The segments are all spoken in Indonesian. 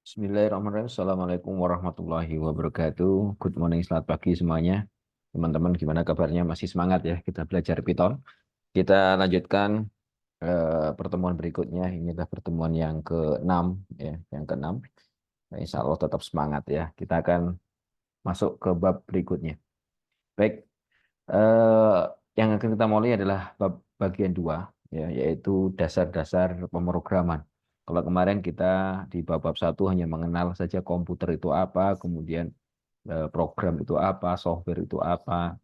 Bismillahirrahmanirrahim. Assalamualaikum warahmatullahi wabarakatuh. Good morning, selamat pagi semuanya. Teman-teman, gimana kabarnya? Masih semangat ya kita belajar Python. Kita lanjutkan pertemuan berikutnya. Ini adalah pertemuan yang ke-6 ya, yang ke-6. Nah, insya Allah tetap semangat ya. Kita akan masuk ke bab berikutnya. Baik, eh, yang akan kita mulai adalah bab bagian 2 ya, yaitu dasar-dasar pemrograman. Kalau kemarin kita di bab 1 hanya mengenal saja komputer itu apa, kemudian program itu apa, software itu apa,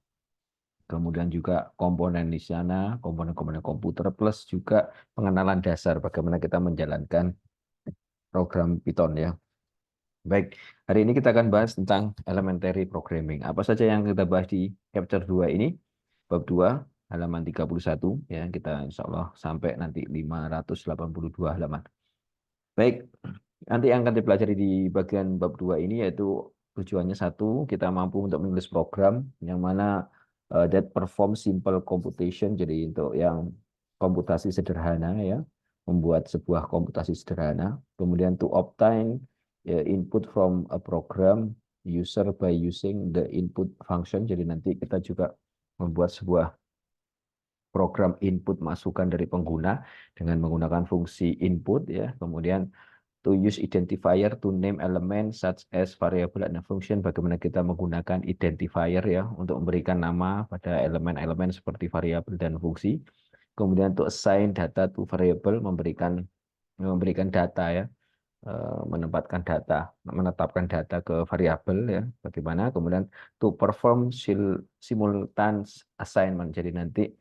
kemudian juga komponen di sana, komponen-komponen komputer, plus juga pengenalan dasar bagaimana kita menjalankan program Python ya. Baik, hari ini kita akan bahas tentang elementary programming. Apa saja yang kita bahas di chapter 2 ini? Bab 2, halaman 31, ya, kita insya Allah sampai nanti 582 halaman. Baik, nanti yang akan dipelajari di bagian bab 2 ini yaitu tujuannya satu, kita mampu untuk menulis program yang mana that perform simple computation, jadi untuk yang komputasi sederhana ya, membuat sebuah komputasi sederhana. Kemudian to obtain input from a program user by using the input function, jadi nanti kita juga membuat sebuah program input masukan dari pengguna dengan menggunakan fungsi input ya. Kemudian to use identifier to name element such as variable and function, bagaimana kita menggunakan identifier ya untuk memberikan nama pada elemen-elemen seperti variabel dan fungsi. Kemudian to assign data to variable, memberikan data ya, menempatkan data, menetapkan data ke variabel ya, bagaimana. Kemudian to perform simultaneous assignment, jadi nanti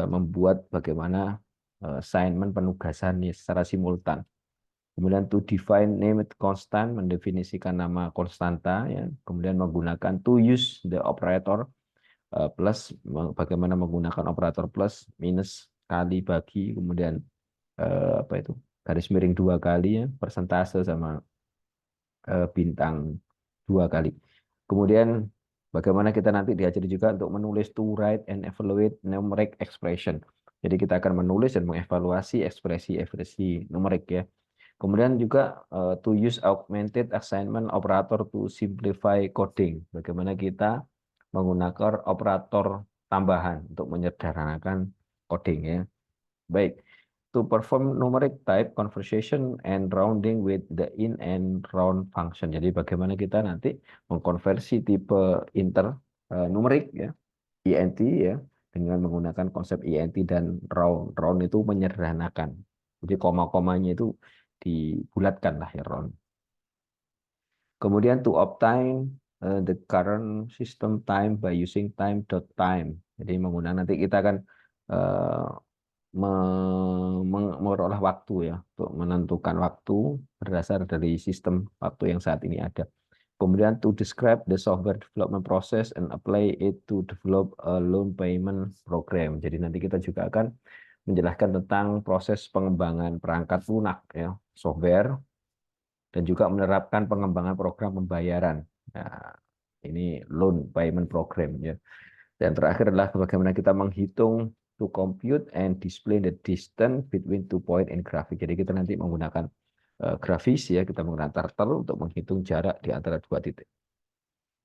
membuat bagaimana assignment penugasan secara simultan. Kemudian to define named constant, mendefinisikan nama konstanta ya. Kemudian menggunakan to use the operator plus, bagaimana menggunakan operator plus, minus, kali, bagi, kemudian apa itu? Garis miring 2 kali ya, persentase sama bintang 2 kali. Kemudian bagaimana kita nanti diajari juga untuk menulis to write and evaluate numeric expression. Jadi kita akan menulis dan mengevaluasi ekspresi-ekspresi numerik ya. Kemudian juga to use augmented assignment operator to simplify coding. Bagaimana kita menggunakan operator tambahan untuk menyederhanakan coding ya. Baik, to perform numeric type conversion and rounding with the in and round function. Jadi bagaimana kita nanti mengkonversi tipe inter numerik ya, int ya, dengan menggunakan konsep int dan round. Round itu menyederhanakan. Jadi koma-komanya itu dibulatkan lah ya, round. Kemudian to obtain the current system time by using time.time. Jadi menggunakan, nanti kita akan uh, memperoleh waktu ya, untuk menentukan waktu berdasar dari sistem waktu yang saat ini ada. Kemudian to describe the software development process and apply it to develop a loan payment program. Jadi nanti kita juga akan menjelaskan tentang proses pengembangan perangkat lunak ya, software, dan juga menerapkan pengembangan program pembayaran. Nah, ini loan payment program ya. Dan terakhir adalah bagaimana kita menghitung to compute and display the distance between 2 point in graphic. Jadi kita nanti menggunakan grafis ya, kita menggunakan turtle untuk menghitung jarak di antara 2 titik.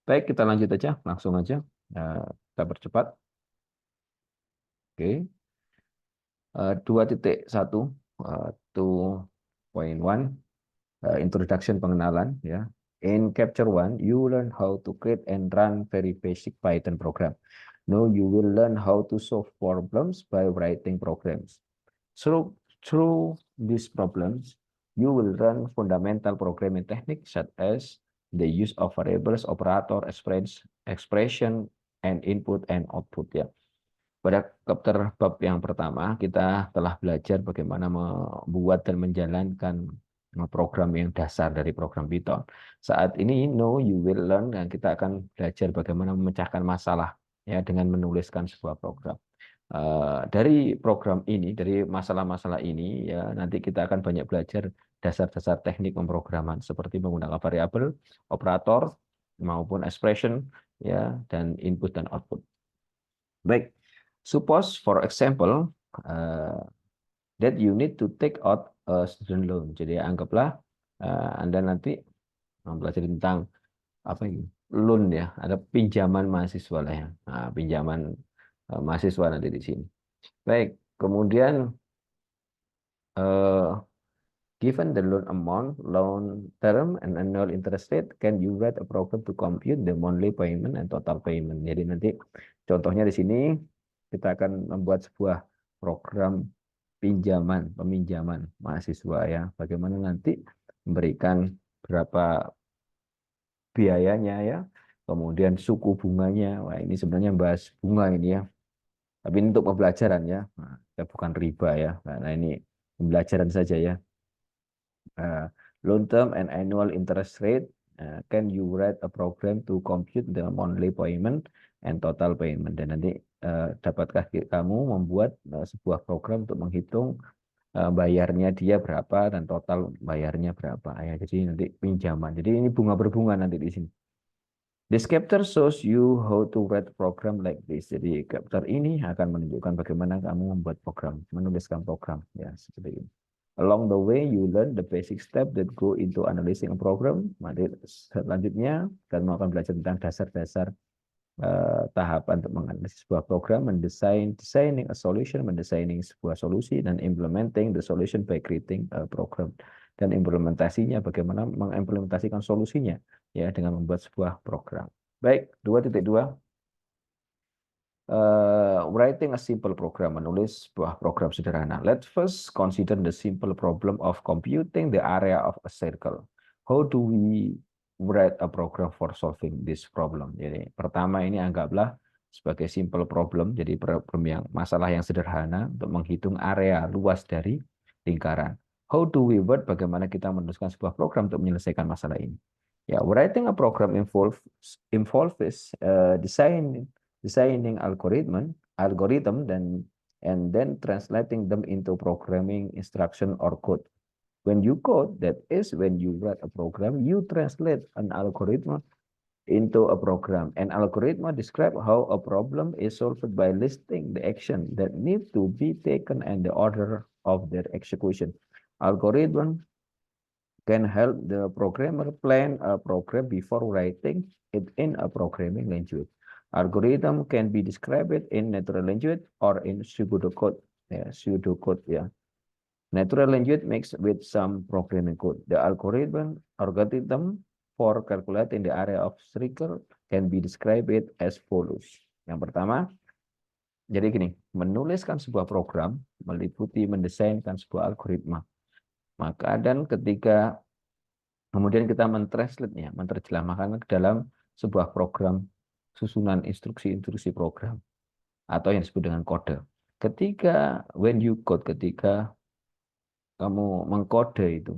Baik, kita lanjut aja, langsung aja. Kita percepat. Oke. 2.1 2.1 introduction, pengenalan ya. In Capture 1, you learn how to create and run very basic Python program. Now you will learn how to solve problems by writing programs. Through these problems, you will learn fundamental programming techniques such as the use of variables, operator, expression, and input and output ya. Pada chapter bab yang pertama, kita telah belajar bagaimana membuat dan menjalankan program yang dasar dari program Python. Saat ini, no, you will learn, dan kita akan belajar bagaimana memecahkan masalah ya dengan menuliskan sebuah program. Dari program ini, dari masalah-masalah ini, ya nanti kita akan banyak belajar dasar-dasar teknik pemrograman seperti menggunakan variabel, operator, maupun expression, ya, dan input dan output. Baik. Suppose, for example, that you need to take out a student loan. Jadi anggaplah Anda nanti mempelajari tentang apa ini? Loan ya, ada pinjaman mahasiswa lah ya. Nah, pinjaman mahasiswa nanti di sini. Baik, kemudian eh, given the loan amount, loan term, and annual interest rate, can you write a program to compute the monthly payment and total payment? Jadi nanti contohnya di sini kita akan membuat sebuah program peminjaman mahasiswa ya. Bagaimana nanti memberikan berapa biayanya ya, kemudian suku bunganya. Wah, ini sebenarnya bahas bunga ini ya. Tapi ini untuk pembelajaran ya. Nah, ya bukan riba ya. Nah, ini pembelajaran saja ya. uh, Loan term and annual interest rate. Can you write a program to compute the monthly payment and total payment? Dan nanti dapatkah kamu membuat sebuah program untuk menghitung bayarnya dia berapa dan total bayarnya berapa ya. Jadi nanti pinjaman. Jadi ini bunga berbunga nanti di sini. This chapter shows you how to write program like this. Jadi chapter ini akan menunjukkan bagaimana kamu membuat program, menuliskan program ya seperti ini. Along the way, you learn the basic step that go into analyzing a program. Nanti selanjutnya, kamu akan belajar tentang dasar-dasar tahapan untuk menganalisis sebuah program, designing a solution, mendesainin sebuah solusi, dan implementing the solution by creating a program. Dan implementasinya, bagaimana mengimplementasikan solusinya ya dengan membuat sebuah program. Baik, 2.2. Writing a simple program, menulis sebuah program sederhana. Let's first consider the simple problem of computing the area of a circle. How do we write a program for solving this problem? Jadi pertama ini anggaplah sebagai simple problem, jadi problem yang masalah yang sederhana untuk menghitung area luas dari lingkaran. How do we write? Bagaimana kita menuliskan sebuah program untuk menyelesaikan masalah ini? Ya, writing a program involves designing algorithm and then translating them into programming instruction or code. When you code, that is when you write a program, you translate an algorithm into a program. An algorithm describes how a problem is solved by listing the action that need to be taken and the order of their execution. Algorithm can help the programmer plan a program before writing it in a programming language. Algorithm can be described in natural language or in pseudocode. Pseudocode. Natural language mixed with some programming code. The algorithm for calculating the area of circle can be described as follows. Yang pertama, jadi gini, menuliskan sebuah program meliputi mendesainkan sebuah algoritma. Maka dan ketika kemudian kita mentranslate-nya, menerjemahkan ke dalam sebuah program susunan instruksi-instruksi program atau yang disebut dengan kode. Ketika ketika kamu mengkode itu,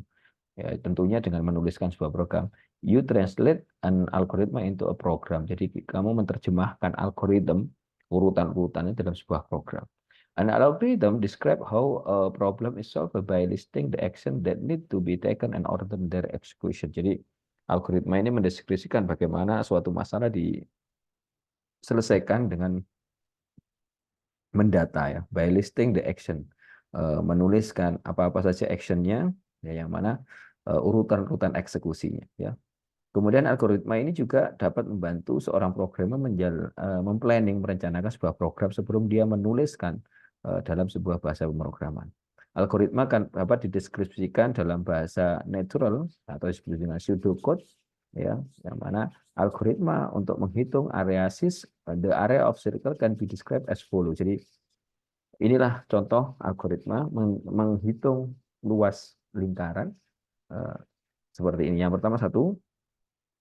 ya tentunya dengan menuliskan sebuah program, you translate an algorithm into a program. Jadi kamu menerjemahkan algoritma urutan-urutannya dalam sebuah program. An algorithm describe how a problem is solved by listing the action that need to be taken and order their execution. Jadi algoritma ini mendeskripsikan bagaimana suatu masalah diselesaikan dengan mendata ya, by listing the action, menuliskan apa-apa saja actionnya, ya, yang mana urutan-urutan eksekusinya ya. Kemudian algoritma ini juga dapat membantu seorang programmer memplanning, merencanakan sebuah program sebelum dia menuliskan dalam sebuah bahasa pemrograman. Algoritma kan dapat dideskripsikan dalam bahasa natural atau disebut dengan pseudocode, ya, yang mana algoritma untuk menghitung the area of circle can be described as follow. Jadi inilah contoh algoritma menghitung luas lingkaran seperti ini. Yang pertama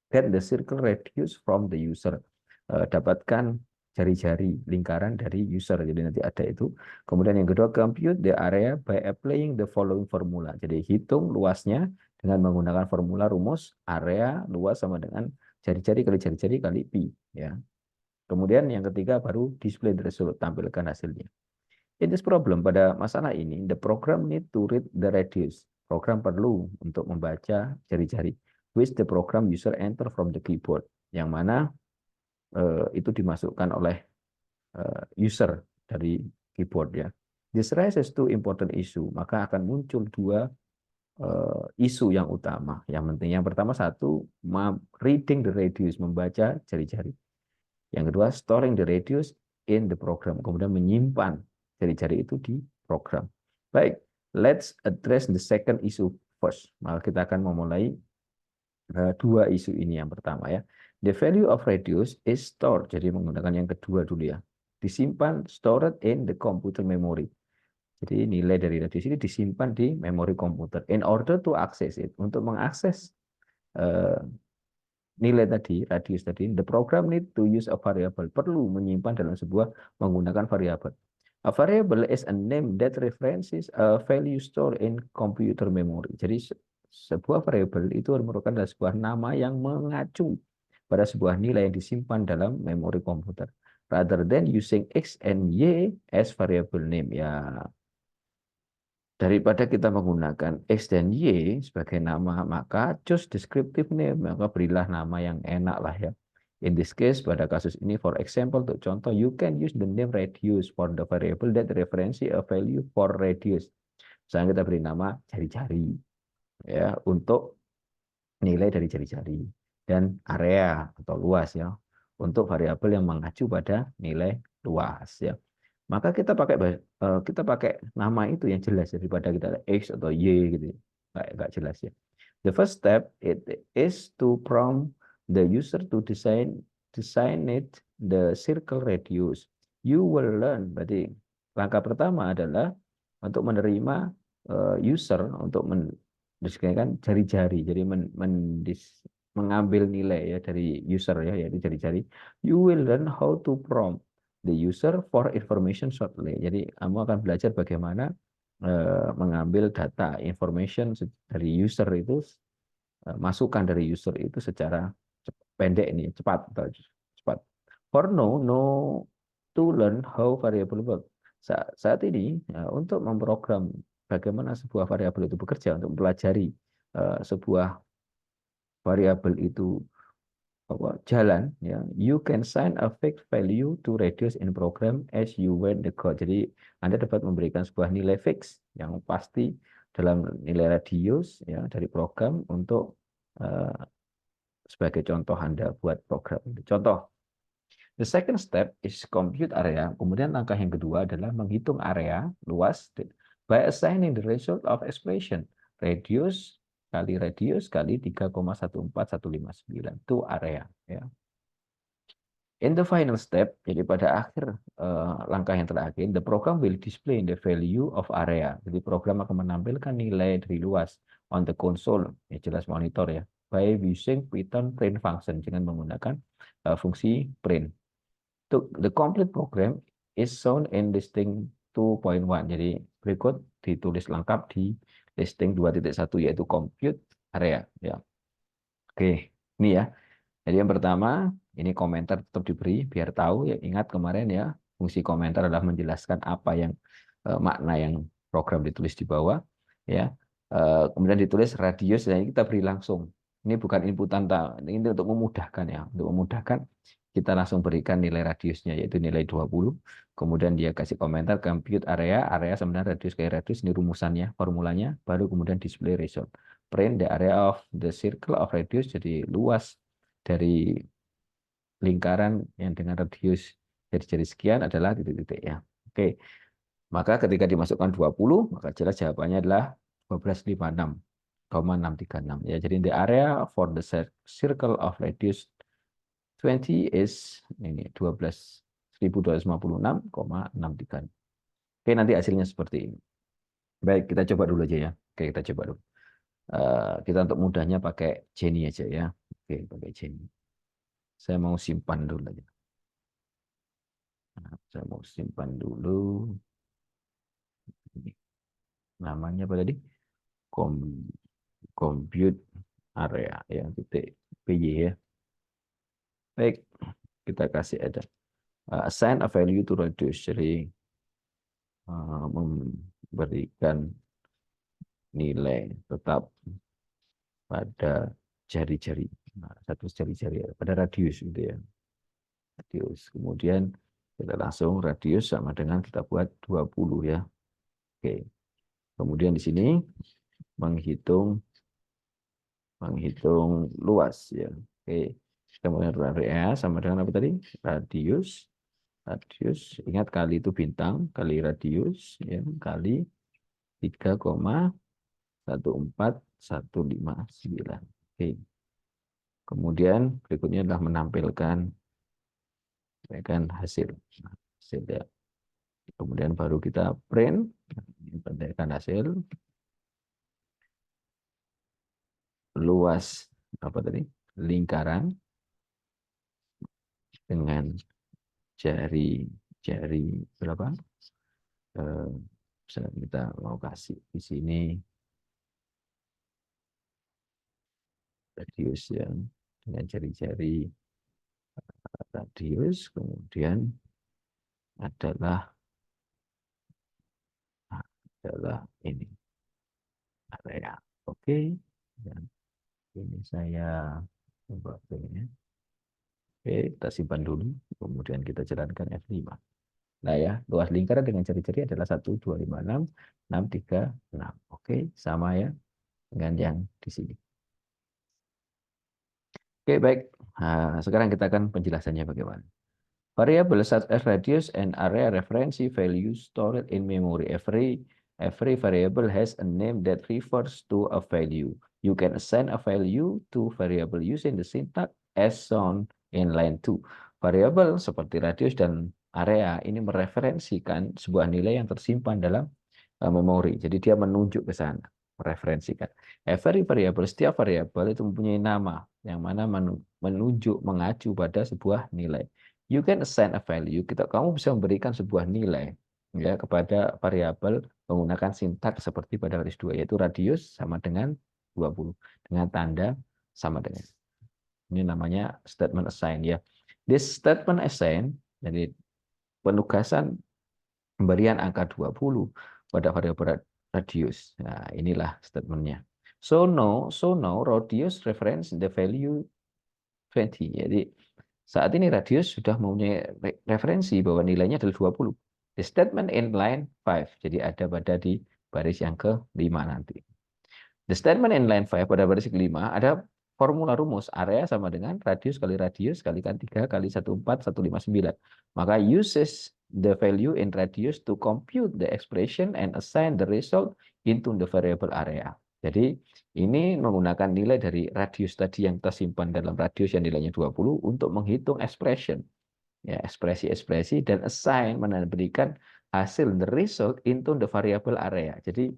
get the circle radius from the user. Dapatkan jari-jari lingkaran dari user. Jadi nanti ada itu. Kemudian yang kedua, compute the area by applying the following formula. Jadi hitung luasnya dengan menggunakan formula rumus area luas sama dengan jari-jari kali jari-jari kali pi. Ya. Kemudian yang ketiga baru display the result, tampilkan hasilnya. In this problem, pada masalah ini, the program need to read the radius. Program perlu untuk membaca jari-jari, which the program user enter from the keyboard, yang mana itu dimasukkan oleh user dari keyboard ya. This raises two important issue, maka akan muncul dua isu yang utama. Yang penting yang pertama satu, reading the radius, membaca jari-jari. Yang kedua, storing the radius in the program, kemudian menyimpan jari-jari itu di program. Baik, let's address the second issue first. Maka kita akan memulai dua isu ini. Yang pertama ya, the value of radius is stored. Jadi menggunakan yang kedua dulu ya, disimpan, stored in the computer memory. Jadi nilai dari radius ini disimpan di memori komputer. In order to access it, untuk mengakses nilai tadi, radius tadi, the program need to use a variable. Perlu menyimpan dalam sebuah menggunakan variabel. A variable is a name that references a value stored in computer memory. Jadi sebuah variabel itu merupakan sebuah nama yang mengacu pada sebuah nilai yang disimpan dalam memori komputer. Rather than using X and Y as variable name. Ya, daripada kita menggunakan X dan Y sebagai nama, maka choose descriptive name, maka berilah nama yang enak lah ya. In this case, pada kasus ini, for example, untuk contoh, you can use the name radius for the variable that reference a value for radius. Misalnya kita beri nama jari-jari ya untuk nilai dari jari-jari, dan area atau luas ya untuk variabel yang mengacu pada nilai luas ya. Maka kita pakai nama itu yang jelas daripada kita ada X atau Y gitu. Nggak jelas ya. The first step it is to prompt the user to designate the circle radius. You will learn. Berarti langkah pertama adalah untuk menerima user untuk mendeskripsikan jari-jari. Jadi mengambil nilai ya dari user ya, yaitu jari-jari. You will learn how to prompt the user for information shortly. Jadi kamu akan belajar bagaimana mengambil data information dari user itu, masukan dari user itu secara pendek ini, cepat atau cepat. For no to learn how variable work. Saat ini untuk memprogram bagaimana sebuah variabel itu bekerja, untuk mempelajari sebuah variabel itu jalan ya, you can assign a fixed value to radius in program as you write the code. Jadi Anda dapat memberikan sebuah nilai fix yang pasti dalam nilai radius ya dari program untuk sebagai contoh Anda buat program. Contoh, the second step is compute area. Kemudian langkah yang kedua adalah menghitung area luas by assigning the result of expression radius kali radius kali 3,14159 itu area ya. In the final step, jadi pada akhir langkah yang terakhir, the program will display the value of area. Jadi program akan menampilkan nilai dari luas on the console, ya jelas monitor ya, by using Python print function dengan menggunakan fungsi print. The complete program is shown in listing 2.1. Jadi berikut ditulis lengkap di listing 2.1 yaitu compute area ya. Oke, ini ya. Jadi yang pertama, ini komentar tetap diberi biar tahu ya. Ingat kemarin ya, fungsi komentar adalah menjelaskan apa yang makna yang program ditulis di bawah ya. Kemudian ditulis radius dan kita beri langsung. Ini bukan inputan, ini untuk memudahkan ya. Untuk memudahkan kita langsung berikan nilai radiusnya yaitu nilai 20. Kemudian dia kasih komentar compute area, area sebenarnya radius kayak radius, ini rumusannya, formulanya, baru kemudian display result. Print the area of the circle of radius, jadi luas dari lingkaran yang dengan radius jari-jari sekian adalah titik-titik ya. Oke. Maka ketika dimasukkan 20, maka jelas jawabannya adalah 1256,636 ya. Jadi the area for the circle of radius 20 is ini 12.256,636. Oke, nanti hasilnya seperti ini. Baik, kita coba dulu aja ya. Oke, kita coba dulu. Kita untuk mudahnya pakai Jenny aja ya. Oke, pakai Jenny. Saya mau simpan dulu aja. Nah, saya mau simpan dulu. Namanya apa tadi? Compute area ya, titik PY ya. Baik, kita kasih ada assign a value to radius. Jadi memberikan nilai tetap pada jari-jari. Nah, satu jari-jari pada radius gitu ya. Radius. Kemudian kita langsung radius sama dengan kita buat 20 ya. Oke. Kemudian di sini menghitung luas ya. Oke. Kita mulai dari area sama dengan apa tadi? Radius. Radius, ingat kali itu bintang, kali radius ya, kali 3,14159. Oke. Kemudian berikutnya adalah menampilkan hasil. Hasil ya. Kemudian baru kita print, pendekkan hasil luas apa tadi? Lingkaran dengan jari berapa? Eh, Misalnya kita mau kasih di sini radius ya, dengan jari-jari radius, kemudian adalah ini area. Oke. Dan ini saya coba ini. Oke, kita simpan dulu. Kemudian kita jalankan F5. Nah ya, luas lingkaran dengan jari-jari adalah 1, 2, 5, 6, 6, 3, 6. Oke, sama ya dengan yang di sini. Oke, baik. Nah, sekarang kita akan penjelasannya bagaimana. Variable such as radius and area reference values stored in memory. Every variable has a name that refers to a value. You can assign a value to variable using the syntax as shown in line 2. Variabel seperti radius dan area ini mereferensikan sebuah nilai yang tersimpan dalam memori. Jadi dia menunjuk ke sana, mereferensikan. Every variable, setiap variabel itu mempunyai nama yang mana menunjuk, mengacu pada sebuah nilai. You can assign a value. Kamu bisa memberikan sebuah nilai ya kepada variabel menggunakan sintak seperti pada baris 2, yaitu radius sama dengan 20 dengan tanda sama dengan. Ini namanya statement assign ya. This statement assign, jadi penugasan pemberian angka 20 pada variabel radius. Nah, inilah statementnya. So now radius reference the value 20. Jadi saat ini radius sudah mempunyai referensi bahwa nilainya adalah 20. The statement in line 5. Jadi ada pada di baris yang ke-5 nanti. The statement in line 5 pada baris ke-5 ada formula rumus area sama dengan radius kalikan 3 kali 14159. Maka uses the value in radius to compute the expression and assign the result into the variable area. Jadi ini menggunakan nilai dari radius tadi yang tersimpan dalam radius yang nilainya 20 untuk menghitung expression. Ya, ekspresi-ekspresi dan assign memberikan hasil the result into the variable area. Jadi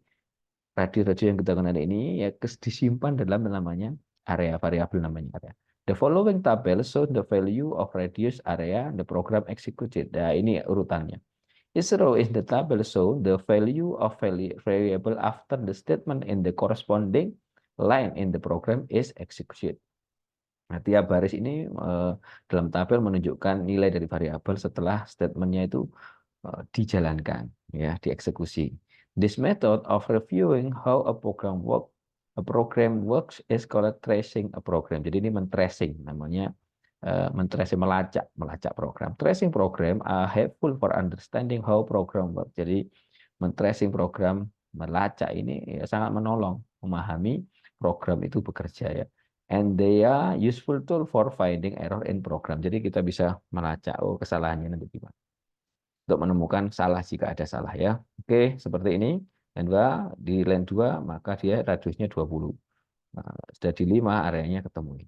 radius-radius yang kita kenal ini ya disimpan dalam namanya area, variabel namanya area. The following table shows the value of radius area the program executed. Nah, ini urutannya. Each row is the table show the value of variable after the statement in the corresponding line in the program is executed. Nah, tiap baris ini dalam tabel menunjukkan nilai dari variabel setelah statementnya itu dijalankan, ya, dieksekusi. This method of reviewing how a program works is called tracing a program. Jadi ini men-tracing, namanya men-tracing, melacak program. Tracing program are helpful for understanding how program works. Jadi men-tracing program, melacak ini ya, sangat menolong memahami program itu bekerja ya. And they are useful tool for finding error in program. Jadi kita bisa melacak kesalahannya nanti gimana, untuk menemukan salah jika ada salah ya. Oke, seperti ini. Line 2, di line 2 maka dia radiusnya 20. Nah, sudah di 5 areanya ketemu.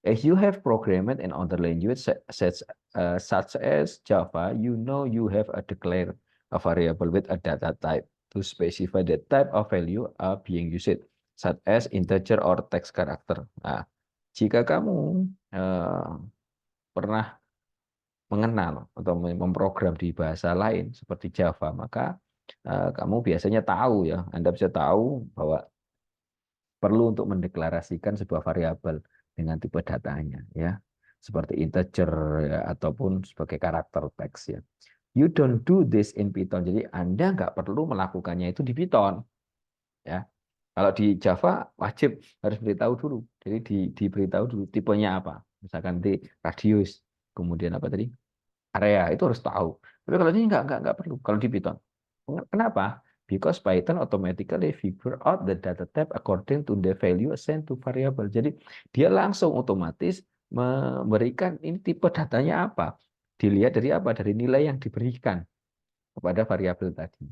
If you have programmed in other language such as Java, you know you have a declare a variable with a data type to specify the type of value are being used, such as integer or text character. Nah, jika kamu pernah mengenal atau memprogram di bahasa lain seperti Java, maka kamu biasanya tahu ya, Anda bisa tahu bahwa perlu untuk mendeklarasikan sebuah variabel dengan tipe datanya ya, seperti integer ya, ataupun sebagai karakter teks ya. You don't do this in Python. Jadi Anda nggak perlu melakukannya itu di Python ya. Kalau di Java wajib harus beritahu dulu. Jadi diberitahu dulu tipenya apa. Misalkan di radius, kemudian apa tadi? Area, itu harus tahu. Tapi kalau ini nggak perlu kalau di Python. Kenapa? Because Python automatically figure out the data type according to the value assigned to variable. Jadi dia langsung otomatis memberikan ini tipe datanya apa. Dilihat dari apa? Dari nilai yang diberikan kepada variabel tadi.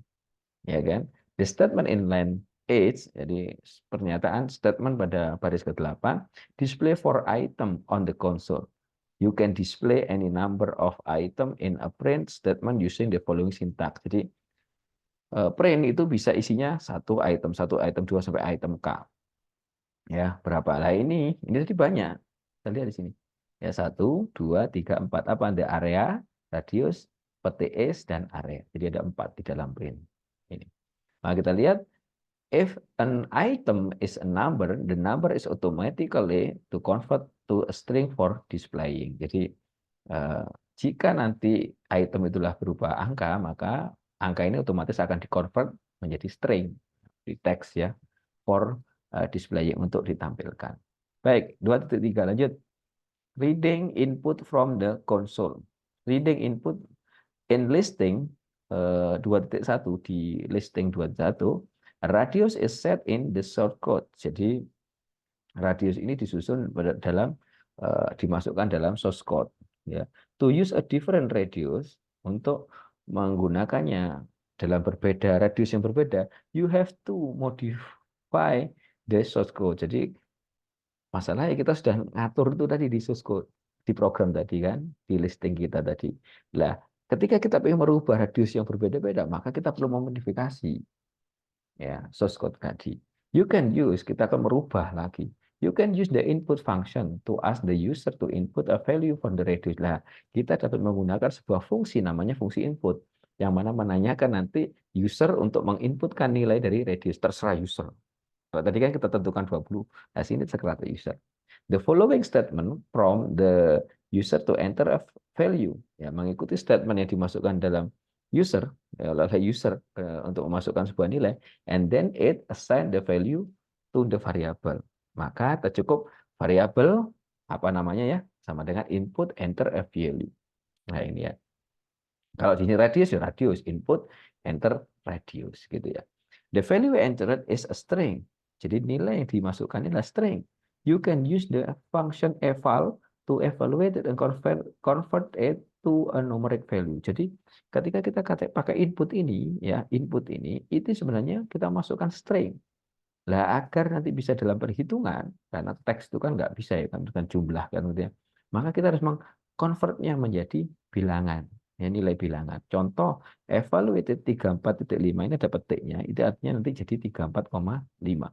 Ya kan? The statement in line 8, jadi pernyataan statement pada baris ke-8, display for item on the console. You can display any number of item in a print statement using the following syntax. Jadi print itu bisa isinya satu item 2 sampai item K. Ya, berapa? Lah ini tadi banyak. Kita lihat di sini. Ya, 1, 2, 3, 4. Apa? Ada area, radius, PTS, dan area. Jadi ada 4 di dalam print. Ini. Nah, kita lihat if an item is a number, the number is automatically to convert to a string for displaying. Jadi jika nanti item itulah berupa angka, maka angka ini otomatis akan dikonvert menjadi string di teks ya for displaying untuk ditampilkan. Baik, 2.3 lanjut. Reading input from the console. Reading input in listing 2.1 di listing 2.1, radius is set in the shortcode. Jadi radius ini disusun dalam dimasukkan dalam source code ya. To use a different radius, untuk menggunakannya dalam berbeda radius yang berbeda, you have to modify the source code. Jadi masalahnya kita sudah ngatur itu tadi di source code, di program tadi kan, di listing kita tadi. Lah, ketika kita ingin merubah radius yang berbeda-beda, maka kita perlu memodifikasi ya source code tadi. You can use, kita akan merubah lagi. You can use the input function to ask the user to input a value from the radius. Lah, kita dapat menggunakan sebuah fungsi namanya fungsi input, yang mana menanyakan nanti user untuk menginputkan nilai dari radius, terserah user. Kalau tadi kan kita tentukan 20, nah sini terserah user. The following statement from the user to enter a value, ya mengikuti statement yang dimasukkan dalam user oleh user untuk memasukkan sebuah nilai, and then it assign the value to the variable. Maka tercukup variabel apa namanya ya, sama dengan input enter a value. Nah ini ya. Kalau di sini radius ya radius, input enter radius gitu ya. The value entered is a string. Jadi nilai yang dimasukkan adalah string. You can use the function eval to evaluate it and convert it to a numeric value. Jadi ketika kita pakai input ini ya, input ini itu sebenarnya kita masukkan string. Lah agar nanti bisa dalam perhitungan, karena teks itu kan nggak bisa ya kan dengan jumlah kan gitu ya. Maka kita harus mengkonvertnya menjadi bilangan. Ya, nilai bilangan. Contoh evaluated 34.5 ini ada petiknya, itu artinya nanti jadi 34,5.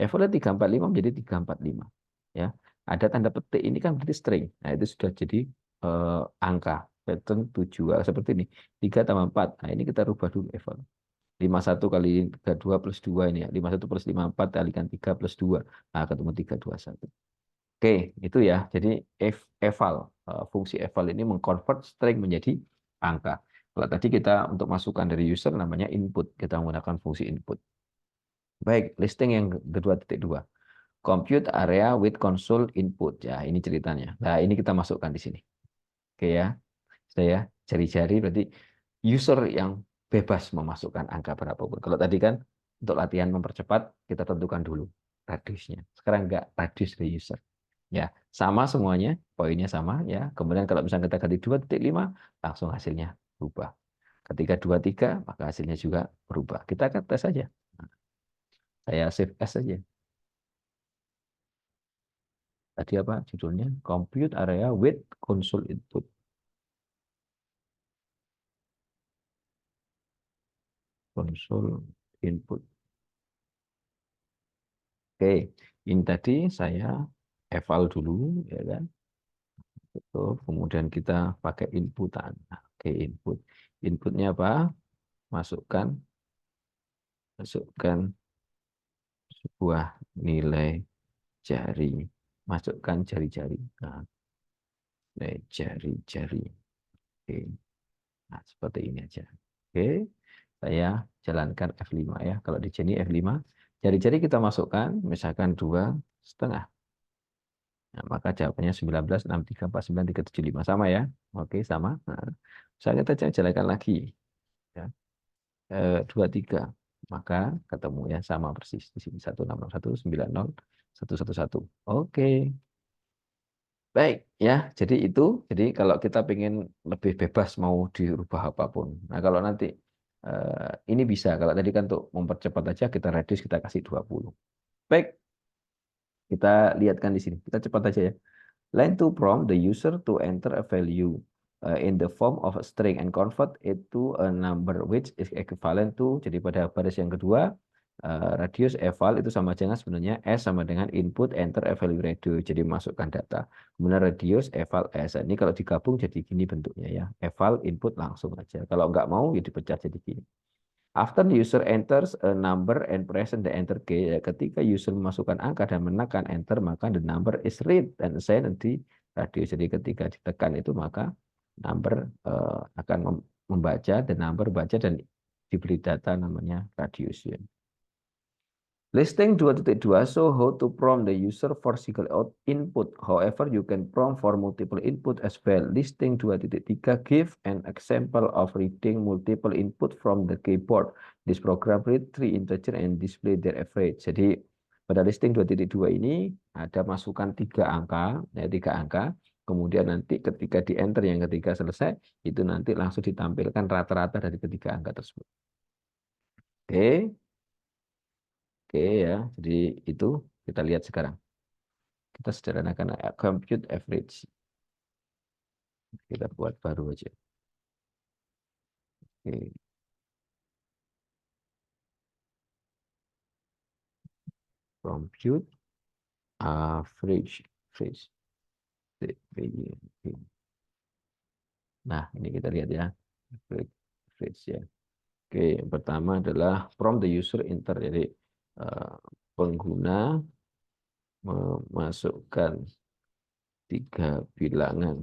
Evaluated 345 menjadi 345. Ya. Ada tanda petik ini kan berarti string. Nah, itu sudah jadi angka pattern 7 seperti ini. 3 tambah 4. Nah, ini kita rubah dulu eval. 51 kali 32 plus 2 ini ya. 51 plus 54 kalikan 3 plus 2. Nah, ketemu 321. Oke, itu ya. Jadi eval, fungsi eval ini mengkonvert string menjadi angka. Kalau tadi kita untuk masukan dari user namanya input, kita menggunakan fungsi input. Baik, listing yang kedua titik 2. Compute area with console input. Ya, ini ceritanya. Nah, ini kita masukkan di sini. Oke ya. Saya jari-jari berarti user yang bebas memasukkan angka berapapun. Kalau tadi kan untuk latihan mempercepat kita tentukan dulu radiusnya. Sekarang enggak, radius dari user. Ya, sama semuanya, poinnya sama ya. Kemudian kalau misalnya kita ganti 2.5, langsung hasilnya berubah. Ketika 23, maka hasilnya juga berubah. Kita akan tes saja. Saya save as saja. Tadi apa judulnya? Compute area with console input. Console input. Oke, ini tadi saya eval dulu, ya kan? Betul. Kemudian kita pakai inputan. Oke, input. Inputnya apa? Masukkan sebuah nilai jari. Masukkan jari-jari. Nah, nilai jari-jari. Oke. Nah, seperti ini aja. Oke. Saya jalankan F5 ya. Kalau di sini F5, jari-jari kita masukkan, misalkan 2,5. Nah, maka jawabannya 19, 6, 3, 4, 9, 3, 7, 5. Sama ya. Oke, sama. Nah, saya kita jalankan lagi. Ya. 23. Maka ketemu ya sama persis di sini 166190 111. Oke. Baik ya, jadi kalau kita pengen lebih bebas mau dirubah apapun. Nah, kalau nanti ini bisa, kalau tadi kan untuk mempercepat aja kita reduce kita kasih 20. Baik, kita lihatkan di sini. Kita cepat aja ya. Line to prompt the user to enter a value in the form of a string and convert it to a number which is equivalent to. Jadi pada baris yang kedua, radius eval itu sama dengan sebenarnya S sama dengan input enter a value radius. Jadi masukkan data. Kemudian radius eval S. Ini kalau digabung jadi gini bentuknya ya. Eval input langsung aja. Kalau nggak mau ya dipecah jadi gini. After the user enters a number and present the enter key, ya, ketika user memasukkan angka dan menekan enter, maka the number is read dan assigned di radius. Jadi ketika ditekan itu maka number akan membaca, dan number baca dan diberi data namanya radius. Ya. Listing 2.2 show how to prompt the user for single out input. However, you can prompt for multiple input as well. Listing 2.3 give an example of reading multiple input from the keyboard. This program read three integer and display their average. Jadi pada listing 2.2 ini ada masukan tiga angka, ya tiga angka. Kemudian nanti ketika di enter yang ketiga selesai, itu nanti langsung ditampilkan rata-rata dari ketiga angka tersebut. Oke. Oke ya, jadi itu kita lihat sekarang. Kita sederhanakan compute average. Kita buat baru aja. Oke. Compute average. Average. Nah, ini kita lihat ya. Average ya. Oke, yang pertama adalah from the user enter. Jadi pengguna memasukkan tiga bilangan.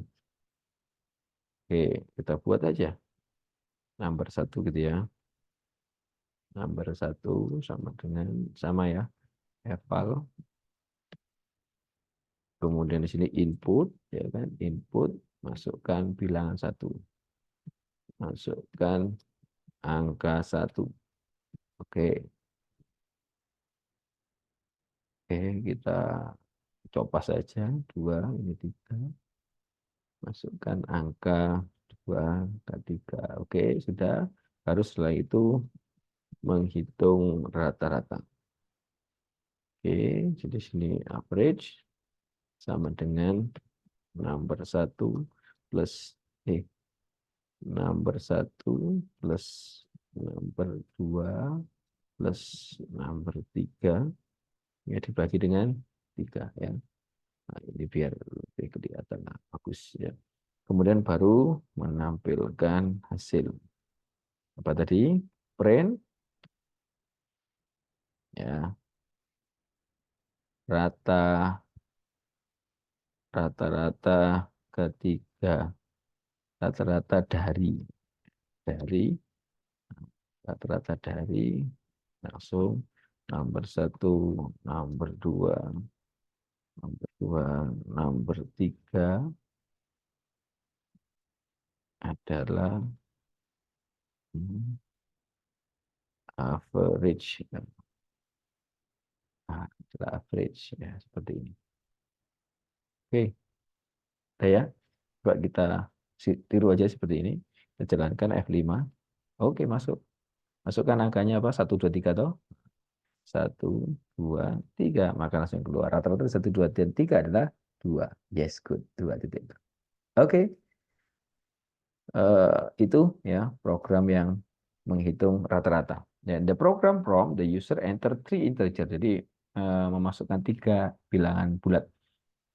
Oke, kita buat aja number satu gitu ya. Number satu sama ya. Eval. Kemudian di sini input, ya kan? Input, masukkan bilangan satu, masukkan angka satu. Oke, oke, kita coba saja dua, ini tiga, masukkan angka dua, angka tiga. Oke, sudah. Harus setelah itu menghitung rata-rata. Oke, jadi sini average sama dengan number satu plus number satu plus number dua plus number tiga, ya dibagi dengan tiga ya. Nah, ini biar lebih kelihatan bagus ya. Kemudian baru menampilkan hasil. Apa tadi? Print ya, rata-rata ketiga, rata-rata dari rata-rata dari langsung nomor satu, nomor dua, nomor tiga adalah average. Nah, adalah average ya seperti ini. Oke, udah ya. Coba kita tiru aja seperti ini. Kita jalankan F5. Oke, masuk. Masukkan angkanya apa? 1, 2, 3 toh. 1, 2, 3. Maka langsung keluar. Rata-rata 1, 2, dan 3 adalah 2. Yes, good. 2 titik. Oke. Itu ya program yang menghitung rata-rata. Dan the program prompt the user enter three integer. Jadi memasukkan tiga bilangan bulat.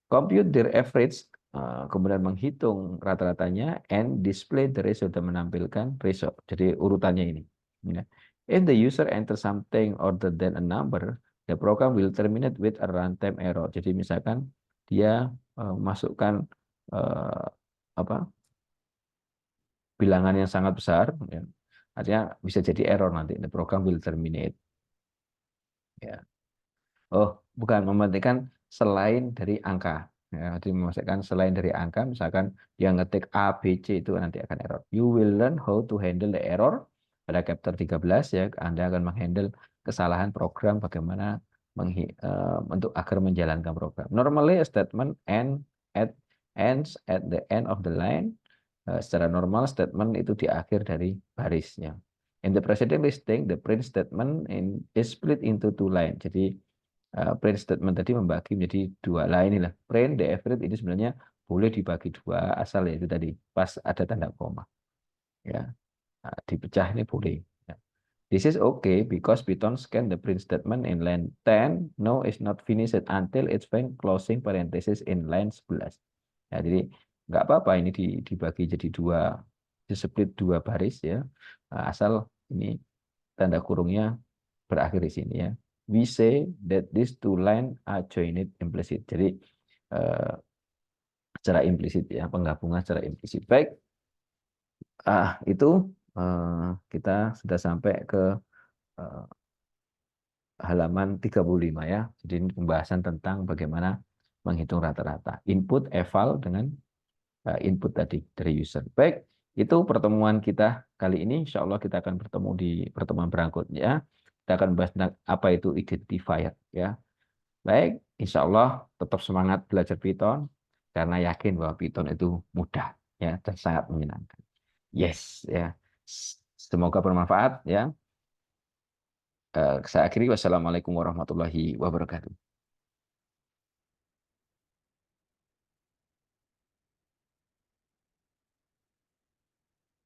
Compute their average, kemudian menghitung rata-ratanya, and display the result, dan menampilkan result. Jadi urutannya ini. Ya. If the user enter something other than a number, the program will terminate with a runtime error. Jadi misalkan dia masukkan apa bilangan yang sangat besar, ya. Artinya bisa jadi error nanti. The program will terminate. Ya. Oh, bukan mementingkan selain dari angka. Ya, jadi memasukkan selain dari angka, misalkan yang ngetik A, B, C itu nanti akan error. You will learn how to handle the error pada chapter 13 ya, Anda akan menghandle kesalahan program bagaimana untuk agar menjalankan program. Normally a statement ends at the end of the line. Secara normal statement itu di akhir dari barisnya. In the preceding listing, the print statement is split into two line. Jadi print statement tadi membagi menjadi dua line inilah. Print the average ini sebenarnya boleh dibagi dua asal ya itu tadi pas ada tanda koma. Ya, nah, dipecah ini boleh. Ya. This is okay because Python scan the print statement in line 10. No, it's not finished until it's find closing parenthesis in line 11. Ya, jadi nggak apa-apa ini dibagi jadi dua, di-split dua baris ya. Asal ini tanda kurungnya berakhir di sini ya. We say that these two line are joined implicit. Jadi secara implisit ya, penggabungan secara implisit. Baik, itu kita sudah sampai ke halaman 35 ya. Jadi ini pembahasan tentang bagaimana menghitung rata-rata. Input eval dengan input tadi dari user. Baik, itu pertemuan kita kali ini. Insya Allah kita akan bertemu di pertemuan berikutnya. Kita akan bahas tentang apa itu identifier ya. Baik, insya Allah tetap semangat belajar Python karena yakin bahwa Python itu mudah ya dan sangat menyenangkan. Yes ya. Semoga bermanfaat ya. Saya akhiri wassalamualaikum warahmatullahi wabarakatuh.